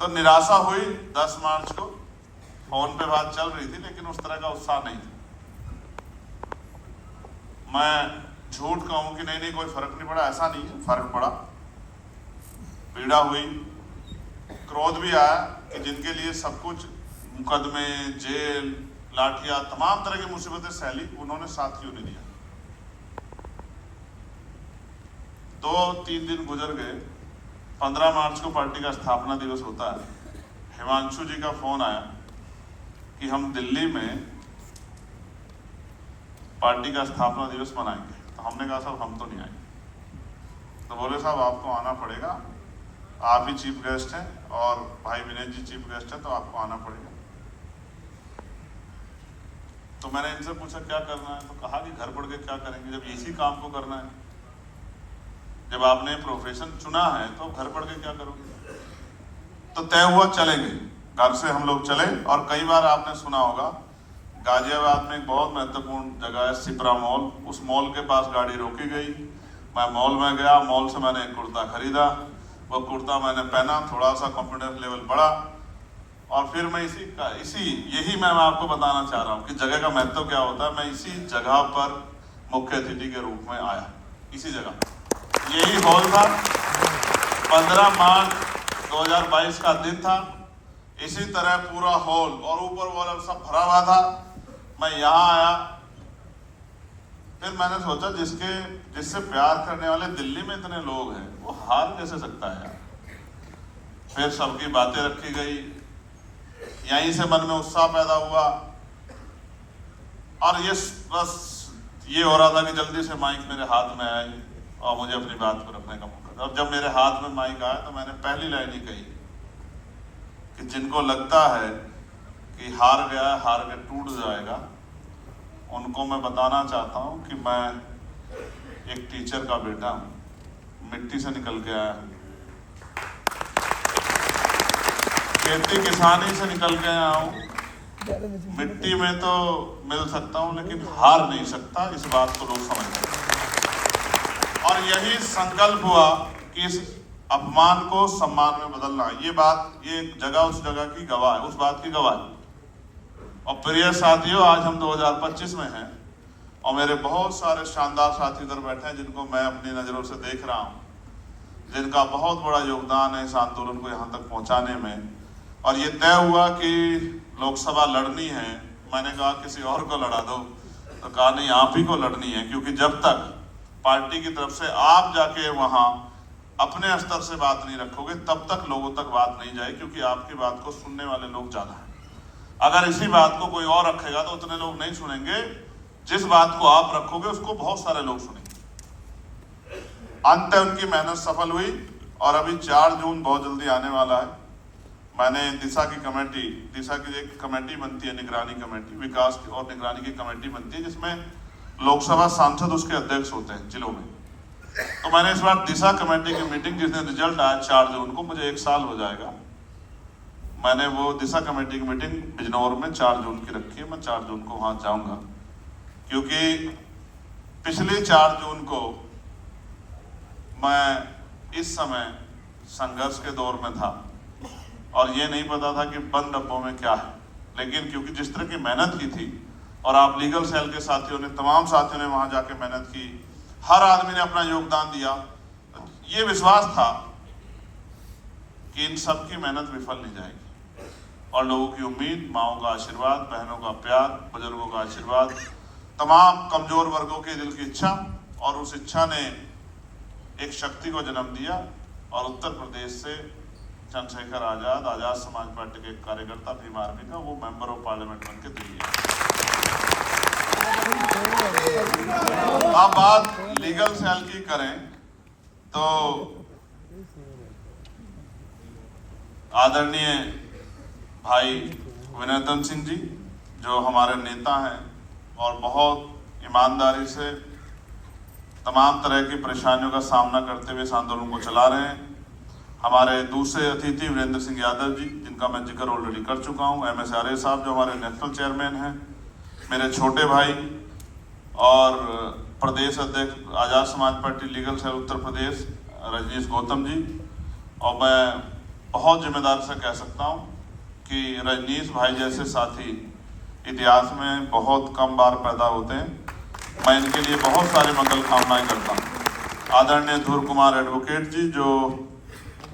तो निराशा हुई 10 मार्च को। फोन पे बात चल रही थी लेकिन उस तरह का उत्साह नहीं था। मैं झूठ कहूं कि नहीं कोई फर्क नहीं पड़ा, ऐसा नहीं है, फर्क पड़ा, पीड़ा हुई, क्रोध भी आया कि जिनके लिए सब कुछ, मुकदमे, जेल, लाठियां, तमाम तरह की मुसीबतें सहली, उन्होंने साथ क्यों नहीं दिया। 2-3 दिन गुजर गए। 15 मार्च को पार्टी का स्थापना दिवस होता है। हिमांशु जी का फोन आया कि हम दिल्ली में पार्टी का स्थापना दिवस मनाएंगे। तो हमने कहा साहब हम तो नहीं आएंगे। तो बोले साहब आपको आना पड़ेगा, आप ही चीफ गेस्ट हैं और भाई विनय जी चीफ गेस्ट हैं, तो आपको आना पड़ेगा। तो मैंने इनसे पूछा क्या करना है, तो कहा कि घर पढ़ के क्या करेंगे जब इसी काम को करना है। जब आपने प्रोफेशन चुना है तो घर पढ़ के क्या करोगे। तो तय हुआ चलेंगे। घर से हम लोग चले और कई बार आपने सुना होगा गाजियाबाद में एक बहुत महत्वपूर्ण जगह है सिपरा मॉल। उस मॉल के पास गाड़ी रोकी गई। मैं मॉल में गया, मॉल से मैंने एक कुर्ता खरीदा। वो कुर्ता मैंने पहना, थोड़ा सा कॉन्फिडेंस लेवल बढ़ा और फिर मैं यही मैं आपको बताना चाह रहा हूँ कि जगह का महत्व क्या होता है। मैं इसी जगह पर मुख्य अतिथि के रूप में आया, इसी जगह, यही हॉल था। 15 मार्च 2022 का दिन था। इसी तरह पूरा हॉल और ऊपर वाला सब भरा हुआ था। मैं यहाँ आया, फिर मैंने सोचा जिससे प्यार करने वाले दिल्ली में इतने लोग हैं वो हार कैसे सकता है यार। फिर सबकी बातें रखी गई, यहीं से मन में उत्साह पैदा हुआ और बस ये हो रहा था कि जल्दी से माइक मेरे हाथ में आए और मुझे अपनी बात को रखने का मौका था। और जब मेरे हाथ में माइक आया तो मैंने पहली लाइन ही कही कि जिनको लगता है कि हार गया, हार के टूट जाएगा, उनको मैं बताना चाहता हूं कि मैं एक टीचर का बेटा हूं, मिट्टी से निकल के आया हूं, खेती किसानी से निकल के आया हूं। मिट्टी में तो मिल सकता हूं लेकिन हार नहीं सकता, इस बात को लोग समझते हैं। और यही संकल्प हुआ कि इस अपमान को सम्मान में बदलना। ये जगह उस जगह की गवाह है, उस बात की गवाह है। और प्रिय साथियों, आज हम 2025 में हैं और मेरे बहुत सारे शानदार साथी इधर बैठे हैं जिनको मैं अपनी नज़रों से देख रहा हूं, जिनका बहुत बड़ा योगदान है इस आंदोलन को यहाँ तक पहुँचाने में। और ये तय हुआ कि लोकसभा लड़नी है। मैंने कहा किसी और को लड़ा दो, तो कहा नहीं आप ही को लड़नी है, क्योंकि जब तक पार्टी की तरफ से आप जाके वहाँ अपने स्तर से बात नहीं रखोगे तब तक लोगों तक बात नहीं जाए, क्योंकि आपकी बात को सुनने वाले लोग ज़्यादा हैं। अगर इसी बात को कोई और रखेगा तो उतने लोग नहीं सुनेंगे। जिस बात को आप रखोगे उसको बहुत सारे लोग सुनेंगे। अंत उनकी मेहनत सफल हुई और अभी 4 जून बहुत जल्दी आने वाला है। मैंने दिशा की एक कमेटी बनती है, निगरानी कमेटी, विकास की और निगरानी की कमेटी बनती है, जिसमें लोकसभा सांसद उसके अध्यक्ष होते हैं जिलों में। तो मैंने इस बार दिशा कमेटी की मीटिंग, जिस दिन रिजल्ट आया 4 जून को, मुझे 1 साल हो जाएगा, मैंने वो दिशा कमेटी की मीटिंग बिजनौर में 4 जून की रखी है। मैं 4 जून को वहां जाऊंगा, क्योंकि पिछली 4 जून को मैं इस समय संघर्ष के दौर में था और ये नहीं पता था कि बंद डब्बों में क्या है। लेकिन क्योंकि जिस तरह की मेहनत की थी और आप लीगल सेल के साथियों ने, तमाम साथियों ने वहां जाके मेहनत की, हर आदमी ने अपना योगदान दिया, ये विश्वास था कि इन सब की मेहनत विफल नहीं जाएगी। और लोगों की उम्मीद, माओं का आशीर्वाद, बहनों का प्यार, बुजुर्गों का आशीर्वाद, तमाम कमजोर वर्गों के दिल की इच्छा, और उस इच्छा ने एक शक्ति को जन्म दिया। और उत्तर प्रदेश से चंद्रशेखर आजाद समाज पार्टी के कार्यकर्ता, भीम आर्मी का, वो मेंबर ऑफ पार्लियामेंट बन के दिल्ली आप बात लीगल सेल की करें तो आदरणीय भाई विनय सिंह जी, जो हमारे नेता हैं और बहुत ईमानदारी से तमाम तरह की परेशानियों का सामना करते हुए इस आंदोलन को चला रहे हैं। हमारे दूसरे अतिथि वीरेंद्र सिंह यादव जी, जिनका मैं जिक्र ऑलरेडी कर चुका हूँ, MS आर्य साहब जो हमारे नेशनल चेयरमैन हैं, मेरे छोटे भाई और प्रदेश अध्यक्ष आज़ाद समाज party legal cell Uttar Pradesh Rajneesh Gautam ji, और मैं बहुत जिम्मेदार से कह सकता हूँ कि रजनीश भाई जैसे साथी इतिहास में बहुत कम बार पैदा होते हैं। मैं इनके लिए बहुत सारी मंगल कामनाएं करता हूँ। आदरणीय ध्रुव कुमार एडवोकेट जी जो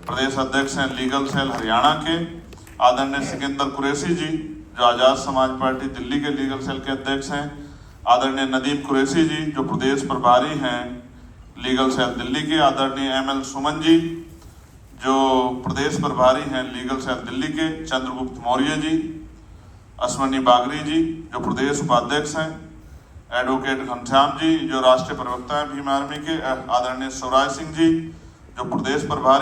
प्रदेश अध्यक्ष हैं लीगल सेल हरियाणा के, आदरणीय सिकंदर कुरैशी जी जो आज़ाद समाज पार्टी दिल्ली के लीगल सेल के अध्यक्ष हैं, आदरणीय नदीम कुरैशी जी जो प्रदेश प्रभारी हैं लीगल सेल दिल्ली के, आदरणीय ML सुमन जी जो प्रदेश प्रभारी हैं लीगल सेल दिल्ली के, चंद्रगुप्त मौर्य जी, अश्वनी बागरी जी जो प्रदेश उपाध्यक्ष हैं, एडवोकेट घनश्याम जी जो राष्ट्रीय प्रवक्ता हैं भीम आर्मी के, आदरणीय शिवराज सिंह जी जो प्रदेश प्रभारी